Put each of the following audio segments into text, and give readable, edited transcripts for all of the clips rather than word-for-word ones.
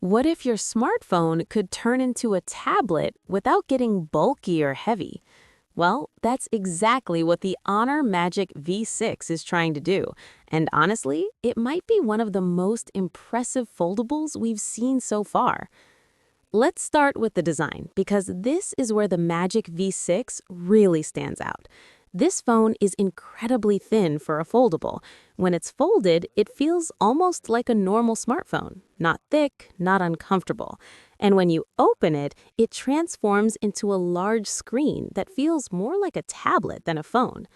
What if your smartphone could turn into a tablet without getting bulky or heavy? Well, that's exactly what the Honor Magic V6 is trying to do. And honestly, it might be one of the most impressive foldables we've seen so far. Let's start with the design, because this is where the Magic V6 really stands out. This phone is incredibly thin for a foldable. When it's folded, it feels almost like a normal smartphone. Not thick, not uncomfortable. And when you open it, it transforms into a large screen that feels more like a tablet than a phone.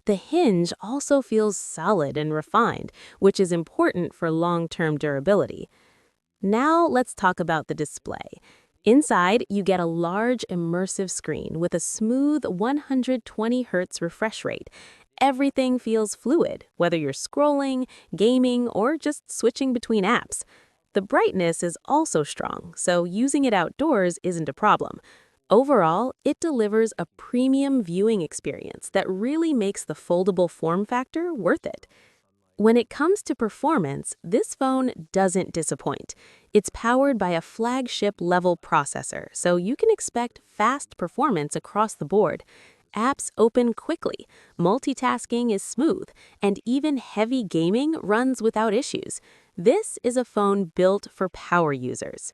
The hinge also feels solid and refined, which is important for long-term durability. Now let's talk about the display. Inside, you get a large immersive screen with a smooth 120 Hz refresh rate. Everything feels fluid, whether you're scrolling, gaming, or just switching between apps. The brightness is also strong, so using it outdoors isn't a problem. Overall, it delivers a premium viewing experience that really makes the foldable form factor worth it. When it comes to performance, this phone doesn't disappoint. It's powered by a flagship level processor, so you can expect fast performance across the board. Apps open quickly, multitasking is smooth, and even heavy gaming runs without issues. This is a phone built for power users.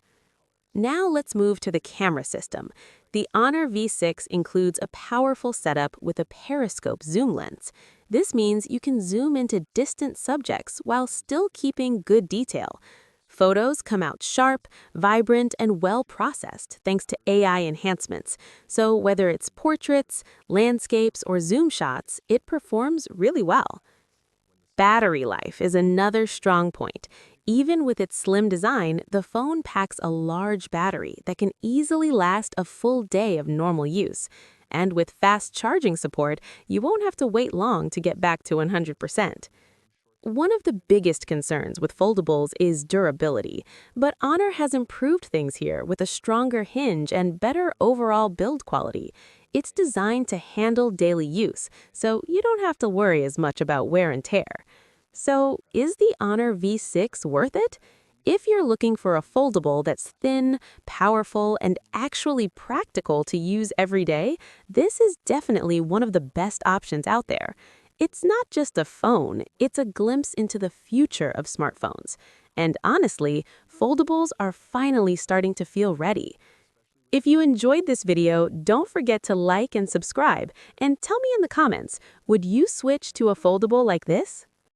Now let's move to the camera system. The Honor V6 includes a powerful setup with a periscope zoom lens. This means you can zoom into distant subjects while still keeping good detail. Photos come out sharp, vibrant, and well-processed thanks to AI enhancements. So whether it's portraits, landscapes, or zoom shots, it performs really well. Battery life is another strong point. Even with its slim design, the phone packs a large battery that can easily last a full day of normal use. And with fast charging support, you won't have to wait long to get back to 100%. One of the biggest concerns with foldables is durability, but Honor has improved things here with a stronger hinge and better overall build quality. It's designed to handle daily use, so you don't have to worry as much about wear and tear. So, is the Honor V6 worth it? If you're looking for a foldable that's thin, powerful, and actually practical to use every day, this is definitely one of the best options out there. It's not just a phone, it's a glimpse into the future of smartphones. And honestly, foldables are finally starting to feel ready. If you enjoyed this video, don't forget to like and subscribe, and tell me in the comments, would you switch to a foldable like this?